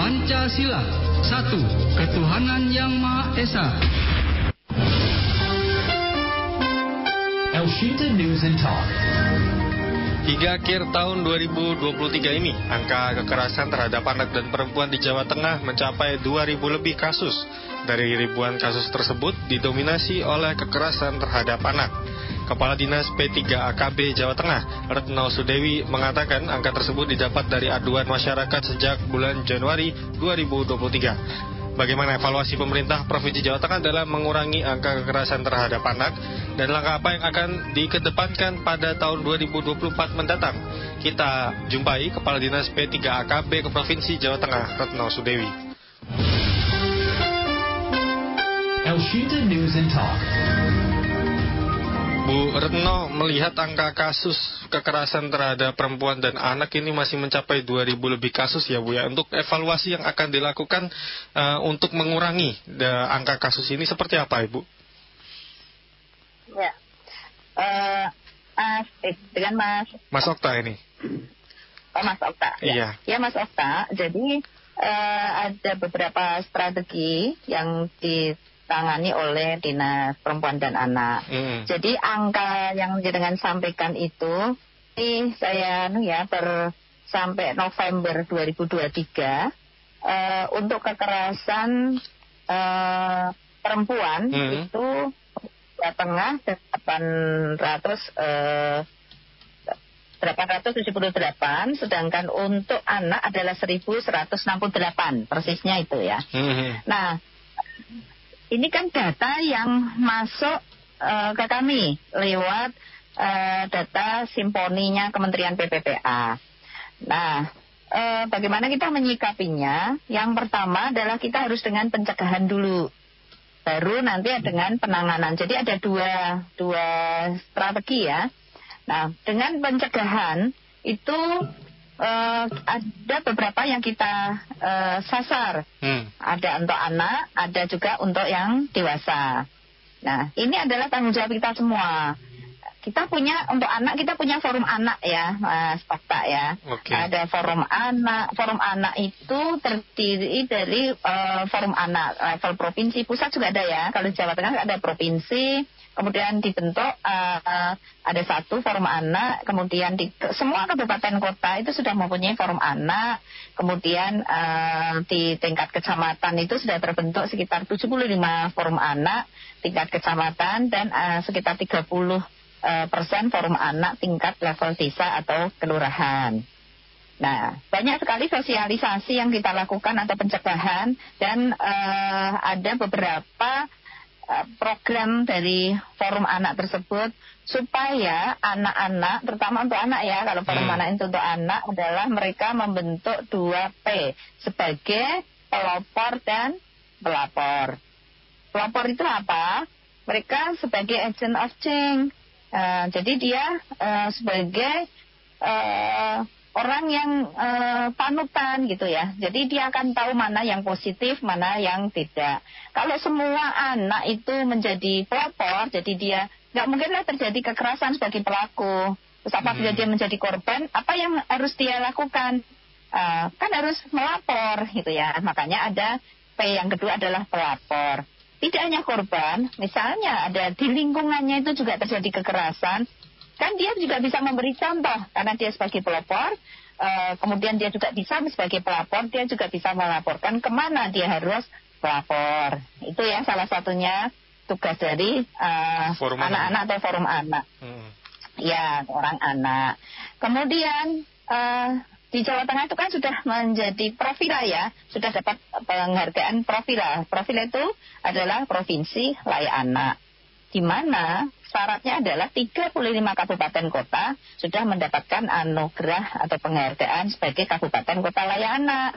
Pancasila, 1. Ketuhanan Yang Maha Esa. Elshinta News and Talk. Hingga akhir tahun 2023 ini, angka kekerasan terhadap anak dan perempuan di Jawa Tengah mencapai 2.000 lebih kasus. Dari ribuan kasus tersebut didominasi oleh kekerasan terhadap anak. Kepala Dinas P3AKB Jawa Tengah, Retno Sudewi, mengatakan angka tersebut didapat dari aduan masyarakat sejak bulan Januari 2023. Bagaimana evaluasi pemerintah Provinsi Jawa Tengah dalam mengurangi angka kekerasan terhadap anak dan langkah apa yang akan dikedepankan pada tahun 2024 mendatang? Kita jumpai Kepala Dinas P3AKB Provinsi Jawa Tengah, Retno Sudewi. Elshinta News and Talk. Bu Retno, melihat angka kasus kekerasan terhadap perempuan dan anak ini masih mencapai 2.000 lebih kasus ya Bu ya. Untuk evaluasi yang akan dilakukan untuk mengurangi angka kasus ini seperti apa Ibu? Ya, dengan Mas Okta ini. Oh, Mas Okta. Iya. Ya Mas Okta, jadi ada beberapa strategi yang ditangani oleh Dinas Perempuan dan Anak. Jadi angka yang jenengan sampaikan itu, ini saya sampai November 2023 untuk kekerasan perempuan itu Jawa Tengah 878, sedangkan untuk anak adalah 1.168, persisnya itu ya. Nah, ini kan data yang masuk ke kami lewat data simponinya Kementerian PPPA. Nah, bagaimana kita menyikapinya? Yang pertama adalah kita harus dengan pencegahan dulu, baru nanti dengan penanganan. Jadi ada dua strategi ya. Nah, dengan pencegahan itu ada beberapa yang kita sasar. Ada untuk anak, ada juga untuk yang dewasa. Nah, ini adalah tanggung jawab kita semua. Kita punya, untuk anak, kita punya forum anak ya, Mas Okta ya. Ada forum anak. Forum anak itu terdiri dari forum anak level provinsi, pusat juga ada ya. Kalau di Jawa Tengah ada provinsi, kemudian dibentuk ada satu forum anak, kemudian di semua kabupaten kota itu sudah mempunyai forum anak, kemudian di tingkat kecamatan itu sudah terbentuk sekitar 75 forum anak tingkat kecamatan dan sekitar 30% forum anak tingkat level desa atau kelurahan. Nah, banyak sekali sosialisasi yang kita lakukan atau pencegahan dan ada beberapa program dari forum anak tersebut supaya anak-anak, terutama untuk anak ya, kalau forum anak itu untuk anak adalah mereka membentuk 2P sebagai pelopor dan pelapor. Pelopor itu apa? Mereka sebagai agent of change. Jadi dia sebagai orang yang panutan gitu ya. Jadi dia akan tahu mana yang positif, mana yang tidak. Kalau semua anak itu menjadi pelopor, jadi dia nggak mungkinlah terjadi kekerasan sebagai pelaku. Terus apabila dia menjadi korban, apa yang harus dia lakukan? Kan harus melapor gitu ya. Makanya ada P yang kedua adalah pelapor. Tidak hanya korban, misalnya ada di lingkungannya itu juga terjadi kekerasan, kan dia juga bisa memberi contoh karena dia sebagai pelopor, kemudian dia juga bisa sebagai pelapor, dia juga bisa melaporkan kemana dia harus pelapor. Itu ya salah satunya tugas dari anak-anak atau forum anak. Ya, orang anak. Kemudian di Jawa Tengah itu kan sudah menjadi Profila ya, sudah dapat penghargaan Profila. Profila itu adalah Provinsi Layak Anak, di mana syaratnya adalah 35 kabupaten kota sudah mendapatkan anugerah atau penghargaan sebagai kabupaten kota layak anak.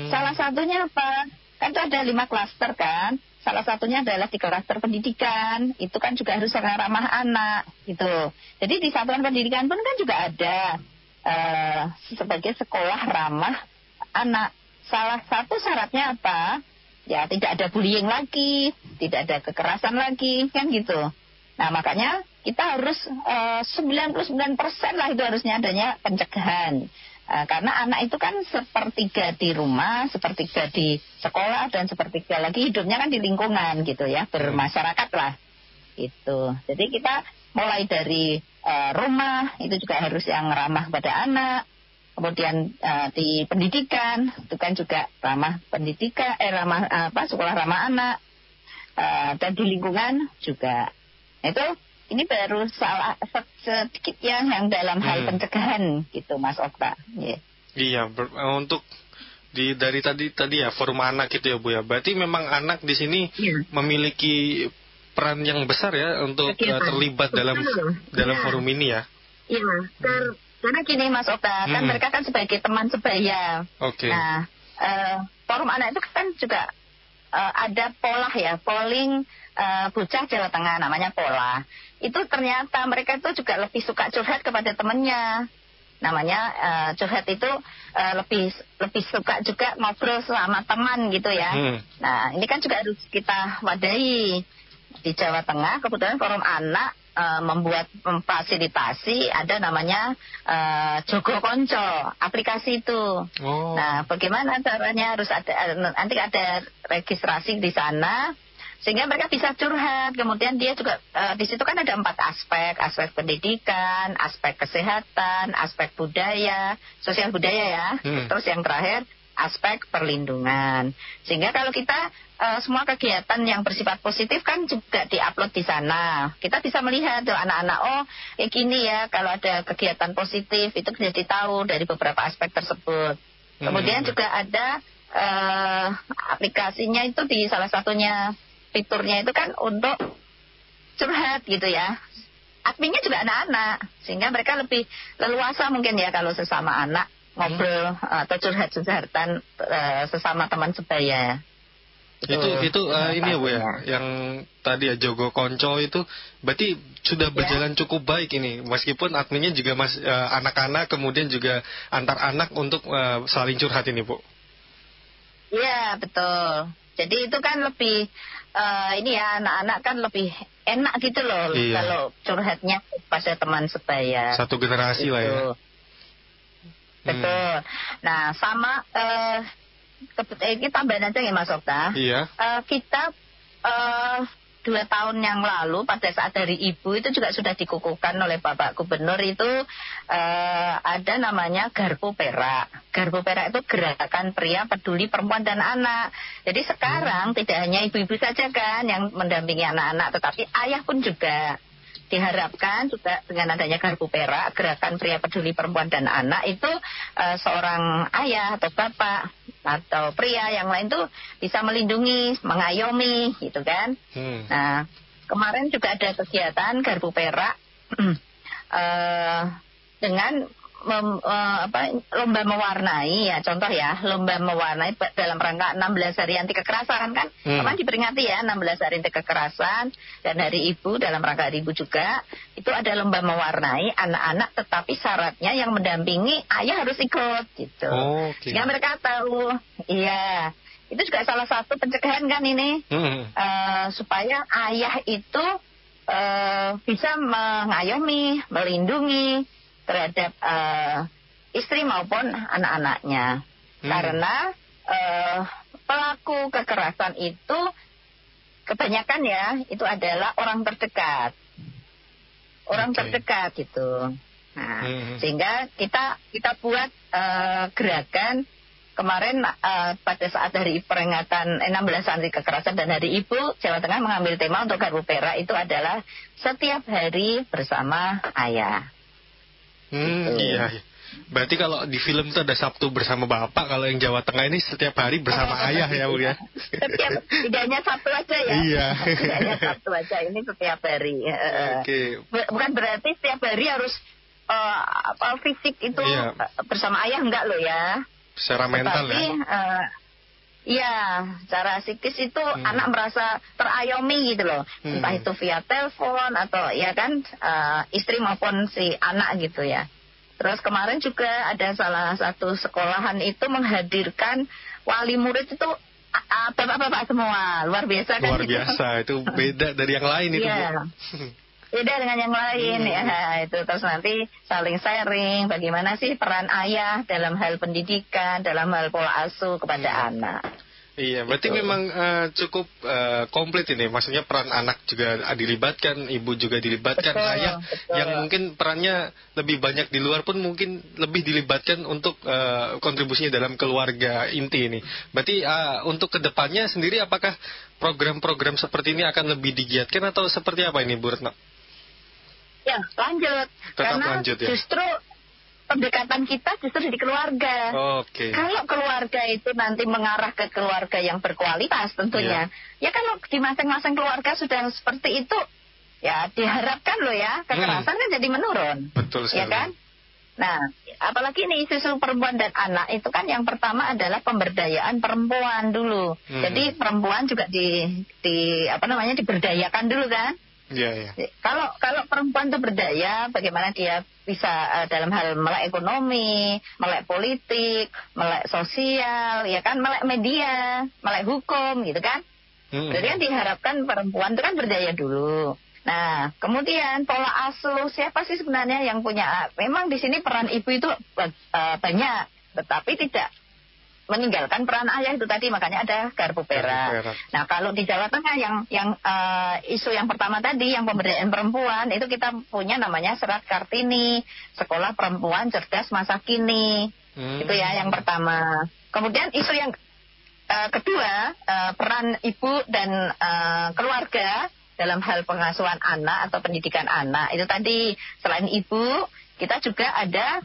Salah satunya apa? Kan itu ada 5 klaster kan. Salah satunya adalah di klaster pendidikan. Itu kan juga harus ramah anak gitu. Jadi di satuan pendidikan pun kan juga ada sebagai sekolah ramah anak. Salah satu syaratnya apa? Ya tidak ada bullying lagi, tidak ada kekerasan lagi, kan gitu. Nah makanya kita harus 99% lah itu harusnya adanya pencegahan. Karena anak itu kan sepertiga di rumah, sepertiga di sekolah, dan sepertiga lagi hidupnya kan di lingkungan gitu ya, bermasyarakat lah gitu. Jadi kita mulai dari rumah itu juga harus yang ramah pada anak. Kemudian di pendidikan itu kan juga ramah pendidikan, sekolah ramah anak, dan di lingkungan juga. Itu ini baru salah sedikit yang dalam hal pencegahan gitu, Mas Okta. Yeah. Iya, untuk dari tadi ya forum anak gitu ya Bu ya. Berarti memang anak di sini memiliki peran yang besar ya untuk terlibat dalam forum ini ya. Iya, karena gini Mas Okta, kan mereka kan sebagai teman sebaya. Okay. Nah, forum anak itu kan juga ada polling bocah Jawa Tengah, namanya Pola. Itu ternyata mereka itu juga lebih suka curhat kepada temannya. Namanya curhat itu lebih suka juga ngobrol sama teman gitu ya. Nah, ini kan juga harus kita wadahi. Di Jawa Tengah kebetulan forum anak memfasilitasi ada namanya Jogo Konco, aplikasi itu. Nah, bagaimana caranya? Harus nanti ada registrasi di sana sehingga mereka bisa curhat. Kemudian dia juga di situ kan ada 4 aspek pendidikan, aspek kesehatan, aspek budaya, sosial budaya ya. Terus yang terakhir aspek perlindungan. Sehingga kalau kita semua kegiatan yang bersifat positif kan juga diupload di sana. Kita bisa melihat tuh anak-anak, kayak gini ya, kalau ada kegiatan positif itu jadi tahu dari beberapa aspek tersebut. Kemudian juga ada aplikasinya itu di salah satunya fiturnya itu kan untuk curhat gitu ya. Adminnya juga anak-anak, sehingga mereka lebih leluasa mungkin ya kalau sesama anak ngobrol atau curhat-curhatan sesama teman sebaya. Itu ini ya Bu ya, yang tadi ya Jogo Konco itu berarti sudah berjalan cukup baik ini, meskipun adminnya juga anak-anak, kemudian juga antar anak untuk saling curhat ini Bu. Iya betul. Jadi itu kan lebih ini ya, anak-anak kan lebih enak gitu loh kalau curhatnya pada teman sebaya. Satu generasi gitu lah ya. Betul. Nah sama kita tambahin aja ya Mas Okta. Iya. Kita 2 tahun yang lalu pada saat Hari Ibu itu juga sudah dikukuhkan oleh Bapak Gubernur itu ada namanya Garpu Perak. Garpu Perak itu Gerakan Pria Peduli Perempuan dan Anak. Jadi sekarang tidak hanya ibu-ibu saja kan yang mendampingi anak-anak, tetapi ayah pun juga. Diharapkan juga dengan adanya Garpu Perak, Gerakan Pria Peduli Perempuan dan Anak itu seorang ayah atau bapak atau pria yang lain tuh bisa melindungi, mengayomi gitu kan. Nah, kemarin juga ada kegiatan Garpu Perak dengan lomba mewarnai ya, contoh ya, lomba mewarnai dalam rangka 16 hari anti kekerasan kan. Kemarin diperingati ya 16 hari anti kekerasan dan Hari Ibu, dalam rangka Hari Ibu juga itu ada lomba mewarnai anak-anak, tetapi syaratnya yang mendampingi ayah harus ikut gitu. Sehingga mereka tahu, iya, itu juga salah satu pencegahan kan ini, supaya ayah itu bisa mengayomi, melindungi terhadap istri maupun anak-anaknya. Karena pelaku kekerasan itu kebanyakan ya itu adalah orang terdekat. Orang terdekat gitu. Nah, sehingga kita buat gerakan kemarin pada saat hari peringatan 16 anti kekerasan dan Hari Ibu, Jawa Tengah mengambil tema untuk Garpu Perak itu adalah setiap hari bersama ayah. Iya. Berarti kalau di film itu ada Sabtu bersama Bapak, kalau yang Jawa Tengah ini setiap hari bersama ayah ya Bu ya. Tidak hanya Sabtu aja ya. Iya. Tidak hanya Sabtu aja, ini setiap hari. Bukan berarti setiap hari harus fisik itu bersama ayah, enggak loh ya. Secara mental ya. Iya, secara psikis itu anak merasa terayomi gitu loh. Entah itu via telepon atau ya kan istri maupun si anak gitu ya. Terus kemarin juga ada salah satu sekolahan itu menghadirkan wali murid itu bapak-bapak semua. Luar biasa kan. Luar biasa, itu beda dari yang lain itu. beda dengan yang lain ya. Itu terus nanti saling sharing bagaimana sih peran ayah dalam hal pendidikan, dalam hal pola asuh kepada anak. Iya, berarti memang cukup komplit ini. Maksudnya peran anak juga dilibatkan, ibu juga dilibatkan, ayah yang mungkin perannya lebih banyak di luar pun mungkin lebih dilibatkan untuk kontribusinya dalam keluarga inti ini. Berarti untuk kedepannya sendiri apakah program-program seperti ini akan lebih digiatkan atau seperti apa ini, Bu Retno? Ya, lanjut. Tetap karena lanjut ya. Justru pendekatan kita justru di keluarga. Kalau keluarga itu nanti mengarah ke keluarga yang berkualitas tentunya. Ya kalau di masing-masing keluarga sudah seperti itu, ya diharapkan loh ya, kekerasan kan jadi menurun. Betul sekali. Ya kan? Nah, apalagi ini isu perempuan dan anak itu kan yang pertama adalah pemberdayaan perempuan dulu. Jadi perempuan juga diberdayakan dulu kan? Iya. Kalau perempuan itu berdaya, bagaimana dia bisa dalam hal melek ekonomi, melek politik, melek sosial, ya kan, melek media, melek hukum, gitu kan? Jadi kan diharapkan perempuan itu kan berdaya dulu. Nah, kemudian pola asuh, siapa sih sebenarnya yang punya? Memang di sini peran ibu itu banyak, tetapi tidak meninggalkan peran ayah itu tadi, makanya ada Garpu Perak. Nah, kalau di Jawa Tengah yang isu yang pertama tadi, yang pemberdayaan perempuan, itu kita punya namanya Serat Kartini, Sekolah Perempuan Cerdas Masa Kini. Itu ya yang pertama. Kemudian isu yang kedua, peran ibu dan keluarga dalam hal pengasuhan anak atau pendidikan anak. Itu tadi, selain ibu, kita juga ada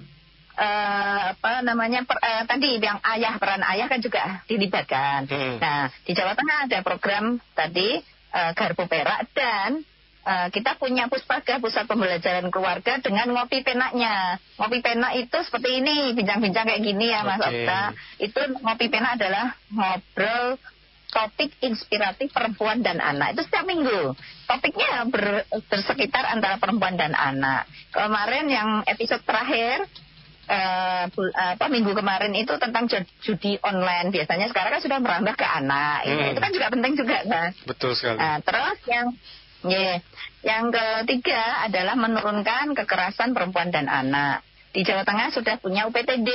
tadi yang peran ayah kan juga dilibatkan. Nah, di Jawa Tengah ada program tadi Garpu Perak, dan kita punya Puspaga, Pusat Pembelajaran Keluarga, dengan ngopi penaknya. Ngopi penak itu seperti ini, bincang-bincang kayak gini ya Mas Okta. Itu ngopi penak adalah ngobrol topik inspiratif perempuan dan anak. Itu setiap minggu. Topiknya bersekitar antara perempuan dan anak. Kemarin yang episode terakhir minggu kemarin itu tentang judi online. Biasanya sekarang kan sudah merambah ke anak. Itu kan juga penting juga kan. Betul sekali. Terus yang ketiga adalah menurunkan kekerasan perempuan dan anak. Di Jawa Tengah sudah punya UPTD,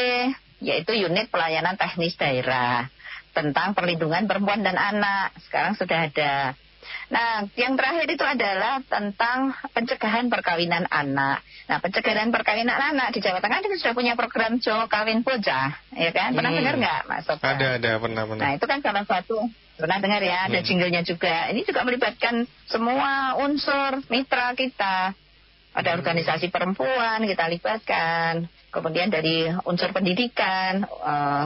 yaitu Unit Pelayanan Teknis Daerah, tentang perlindungan perempuan dan anak. Sekarang sudah ada. Nah, yang terakhir itu adalah tentang pencegahan perkawinan anak. Nah, pencegahan perkawinan anak di Jawa Tengah itu sudah punya program Jo Kawin Bocah, ya kan? Pernah dengar nggak, Mas Okta? Ada, pernah. Nah, itu kan salah satu, pernah dengar ya, ada jinglenya juga. Ini juga melibatkan semua unsur mitra kita. Ada organisasi perempuan kita libatkan, kemudian dari unsur pendidikan,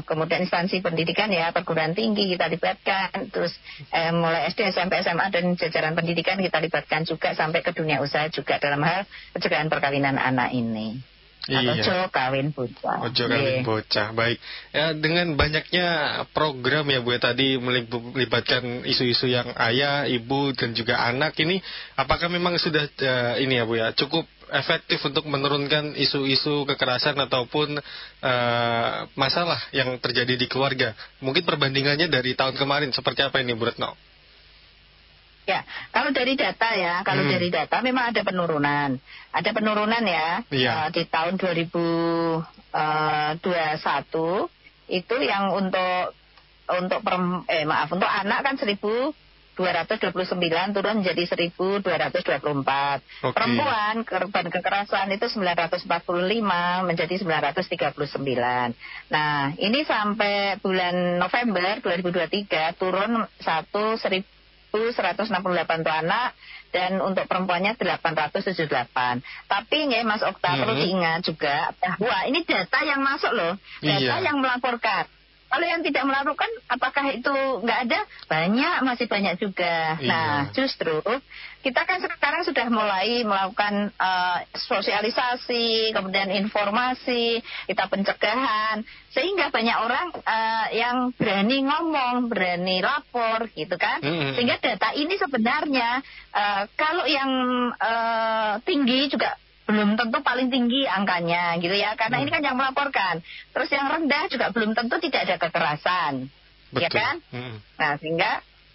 kemudian instansi pendidikan ya, perguruan tinggi kita libatkan, terus mulai SD, SMP, SMA dan jajaran pendidikan kita libatkan juga, sampai ke dunia usaha juga dalam hal pencegahan perkawinan anak ini. Ojo kawin bocah. Ojo kawin bocah. Baik. Ya, dengan banyaknya program ya Bu ya, tadi melibatkan isu-isu yang ayah, ibu dan juga anak ini, apakah memang sudah ini ya Bu ya, cukup efektif untuk menurunkan isu-isu kekerasan ataupun masalah yang terjadi di keluarga? Mungkin perbandingannya dari tahun kemarin seperti apa ini Bu Retno? Ya, kalau dari data dari data memang ada penurunan. Ada penurunan ya. Di tahun 2021 itu yang untuk anak kan 1.229 turun menjadi 1.224. Perempuan korban kekerasan itu 945 menjadi 939. Nah, ini sampai bulan November 2023 turun 1.168 tuh anak, dan untuk perempuannya 878. Tapi nggak Mas Okta, perlu diingat juga bahwa ini data yang masuk loh, data yang melaporkan. Kalau yang tidak melakukan, apakah itu nggak ada? Masih banyak juga. Nah, justru kita kan sekarang sudah mulai melakukan sosialisasi, kemudian informasi, kita pencegahan, sehingga banyak orang yang berani ngomong, berani lapor, gitu kan. Sehingga data ini sebenarnya kalau yang tinggi juga belum tentu paling tinggi angkanya gitu ya, karena ini kan yang melaporkan. Terus yang rendah juga belum tentu tidak ada kekerasan. Betul. Ya kan? Nah,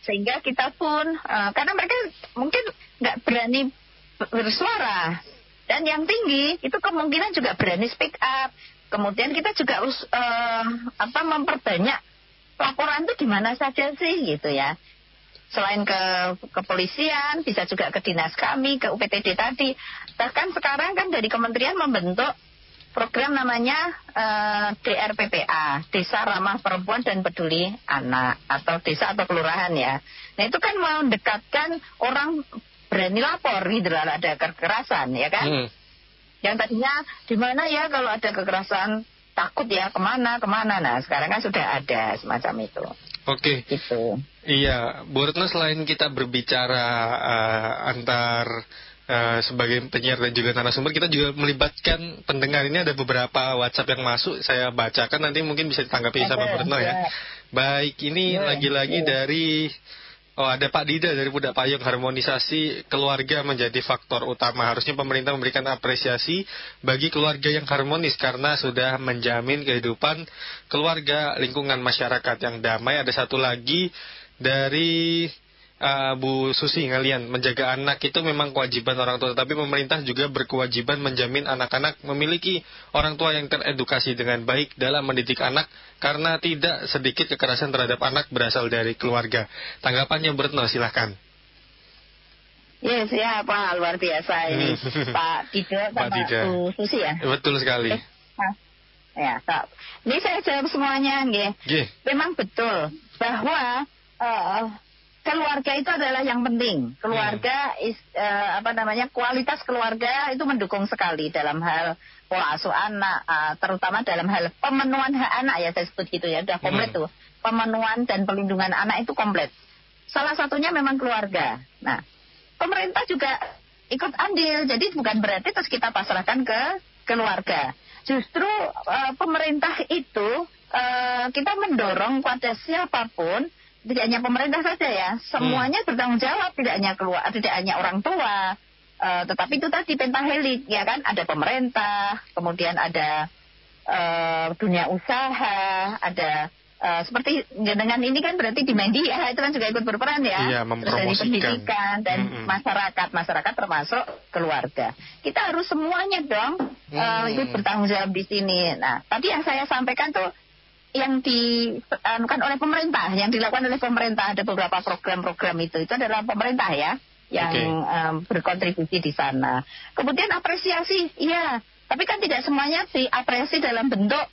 sehingga kita pun karena mereka mungkin nggak berani bersuara. Dan yang tinggi itu kemungkinan juga berani speak up. Kemudian kita juga harus memperbanyak laporan itu di mana saja sih gitu ya. Selain ke kepolisian, bisa juga ke dinas kami, ke UPTD tadi. Bahkan sekarang kan dari kementerian membentuk program namanya DRPPA, Desa Ramah Perempuan dan Peduli Anak, atau desa atau kelurahan ya. Nah itu kan mendekatkan orang berani lapor gitu lah, ada kekerasan ya kan. Yang tadinya di mana ya kalau ada kekerasan, takut ya kemana. Nah sekarang kan sudah ada semacam itu. Oke. Gitu. Iya, Bu Retno, selain kita berbicara antar sebagai penyiar dan juga narasumber, kita juga melibatkan pendengar. Ini ada beberapa WhatsApp yang masuk, saya bacakan, nanti mungkin bisa ditanggapi sama Bu Retno ya. Baik, ini lagi-lagi dari ada Pak Dida dari Pudak Payung. Harmonisasi keluarga menjadi faktor utama. Harusnya pemerintah memberikan apresiasi bagi keluarga yang harmonis karena sudah menjamin kehidupan keluarga, lingkungan masyarakat yang damai. Ada satu lagi dari Bu Susi Ngalian, menjaga anak itu memang kewajiban orang tua, tapi pemerintah juga berkewajiban menjamin anak-anak memiliki orang tua yang teredukasi dengan baik dalam mendidik anak, karena tidak sedikit kekerasan terhadap anak berasal dari keluarga. Tanggapannya Bu Retno, silahkan. Yes, ya Pak, luar biasa ini Pak Dida sama Bu Susi ya. Betul sekali. Ya, Kak. Ini saya jawab semuanya, nggih. Memang betul bahwa keluarga itu adalah yang penting. Keluarga kualitas keluarga itu mendukung sekali dalam hal pola asuh anak, terutama dalam hal pemenuhan hak anak ya, saya sebut gitu ya, udah komplit tuh. Pemenuhan dan pelindungan anak itu komplit. Salah satunya memang keluarga. Nah, pemerintah juga ikut andil, jadi bukan berarti terus kita pasrahkan ke keluarga. Justru pemerintah itu kita mendorong pada siapapun, tidak hanya pemerintah saja ya, semuanya bertanggung jawab, tidak hanya orang tua, tetapi itu tadi pentahelik ya kan, ada pemerintah, kemudian ada dunia usaha, ada seperti dengan ini kan berarti di media itu kan juga ikut berperan ya, iya, terus dari pendidikan dan masyarakat termasuk keluarga. Kita harus semuanya dong ikut bertanggung jawab di sini. Nah, tadi yang saya sampaikan tuh yang dilakukan oleh pemerintah, yang dilakukan oleh pemerintah, ada beberapa program-program itu adalah pemerintah ya yang berkontribusi di sana. Kemudian apresiasi, iya, tapi kan tidak semuanya diapresiasi dalam bentuk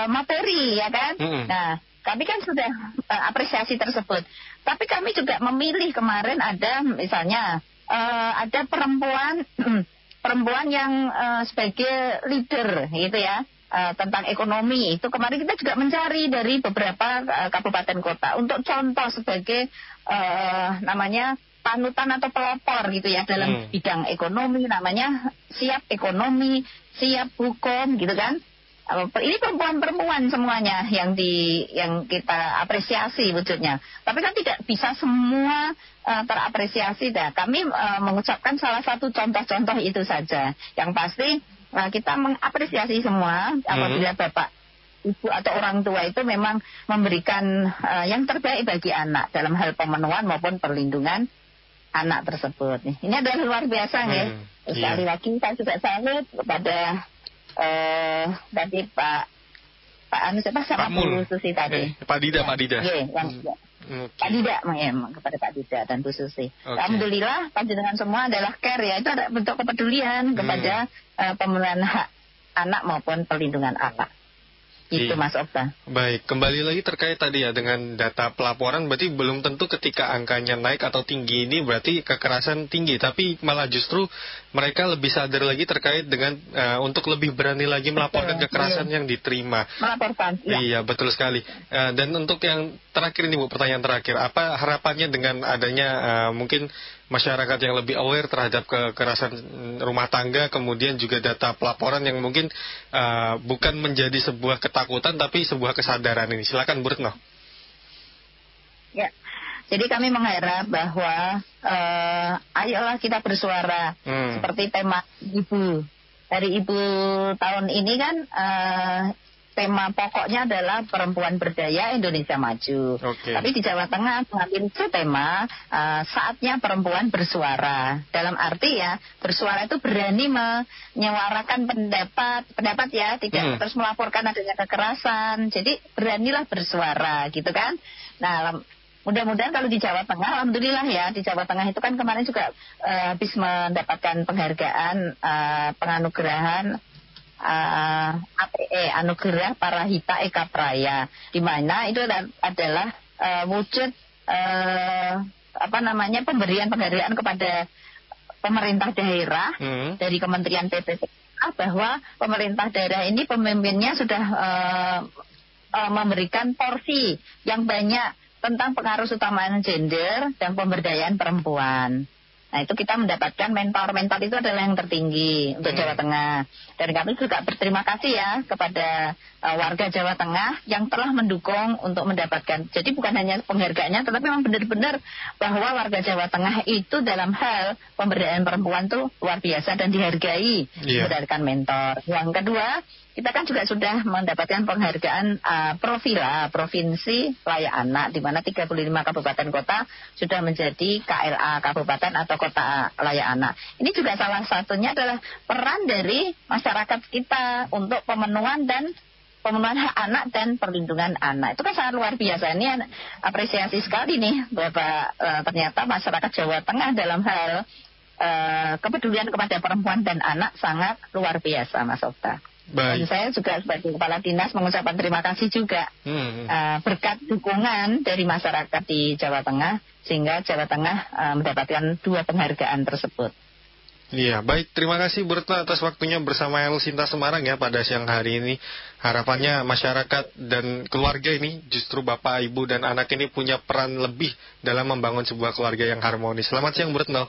materi ya kan. Nah, kami kan sudah apresiasi tersebut, tapi kami juga memilih kemarin ada misalnya ada perempuan yang sebagai leader gitu ya. Tentang ekonomi itu kemarin kita juga mencari dari beberapa kabupaten kota untuk contoh sebagai namanya panutan atau pelopor gitu ya dalam bidang ekonomi, namanya Siap Ekonomi, Siap Hukum gitu kan. Ini perempuan-perempuan semuanya yang kita apresiasi wujudnya. Tapi kan tidak bisa semua terapresiasi. Kami mengucapkan salah satu contoh-contoh itu saja. Yang pasti kita mengapresiasi semua apabila bapak, ibu atau orang tua itu memang memberikan yang terbaik bagi anak dalam hal pemenuhan maupun perlindungan anak tersebut. Ini adalah luar biasa ya. Sekali lagi saya juga salut kepada tadi Pak Bu Susi tadi. Pak Dida. Pak Dida kepada Pak Dida dan Bu Susi. Alhamdulillah panjenengan semua adalah care ya, itu ada bentuk kepedulian kepada pemenuhan hak anak maupun perlindungan anak. Itu Mas Okta. Baik, kembali lagi terkait tadi ya dengan data pelaporan, berarti belum tentu ketika angkanya naik atau tinggi ini berarti kekerasan tinggi, tapi malah justru mereka lebih sadar lagi terkait dengan untuk lebih berani lagi melaporkan kekerasan yang diterima. Melaporkan. Iya, betul sekali. Dan untuk yang terakhir ini Bu, pertanyaan terakhir, apa harapannya dengan adanya mungkin masyarakat yang lebih aware terhadap kekerasan rumah tangga, kemudian juga data pelaporan yang mungkin bukan menjadi sebuah ketakutan tapi sebuah kesadaran ini. Silakan Bu Retno. Ya, jadi kami mengharap bahwa ayolah kita bersuara seperti tema ibu. Dari ibu tahun ini kan tema pokoknya adalah perempuan berdaya Indonesia maju. Tapi di Jawa Tengah mengambil itu tema saatnya perempuan bersuara. Dalam arti ya, bersuara itu berani menyuarakan pendapat ya, tidak terus melaporkan adanya kekerasan. Jadi beranilah bersuara gitu kan. Nah, mudah-mudahan kalau di Jawa Tengah, alhamdulillah ya, di Jawa Tengah itu kan kemarin juga habis mendapatkan penghargaan penganugerahan APE, Anugerah Parahita Eka Praya, di mana itu adalah wujud pemberian penghargaan kepada pemerintah daerah dari Kementerian PPPK, bahwa pemerintah daerah ini pemimpinnya sudah memberikan porsi yang banyak tentang pengaruh utamaan gender dan pemberdayaan perempuan. Nah, itu kita mendapatkan mentor itu adalah yang tertinggi untuk Jawa Tengah. Dan kami juga berterima kasih ya kepada warga Jawa Tengah yang telah mendukung untuk mendapatkan. Jadi bukan hanya penghargaannya, tetapi memang benar-benar bahwa warga Jawa Tengah itu dalam hal pemberdayaan perempuan tuh luar biasa dan dihargai berdasarkan mentor. Yang kedua, kita kan juga sudah mendapatkan penghargaan Provinsi Layak Anak, di mana 35 kabupaten kota sudah menjadi KLA, kabupaten atau kota layak anak. Ini juga salah satunya adalah peran dari masyarakat kita untuk pemenuhan hak anak dan perlindungan anak. Itu kan sangat luar biasa. Ini apresiasi sekali nih, Bapak. Ternyata masyarakat Jawa Tengah dalam hal kepedulian kepada perempuan dan anak sangat luar biasa, Mas Okta. Dan saya juga sebagai kepala dinas mengucapkan terima kasih juga berkat dukungan dari masyarakat di Jawa Tengah, sehingga Jawa Tengah mendapatkan 2 penghargaan tersebut. Iya, baik. Terima kasih Bu Retno atas waktunya bersama Lucinta Semarang ya pada siang hari ini. Harapannya masyarakat dan keluarga ini, justru Bapak, Ibu, dan anak ini punya peran lebih dalam membangun sebuah keluarga yang harmonis. Selamat siang Bu Retno.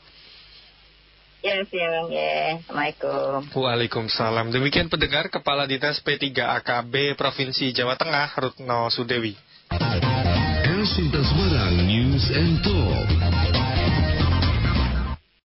Ya, siang ya. Assalamualaikum. Waalaikumsalam. Demikian pendengar Kepala Dinas P3AKB Provinsi Jawa Tengah, Retno Sudewi. Lucinta Semarang News and Talk.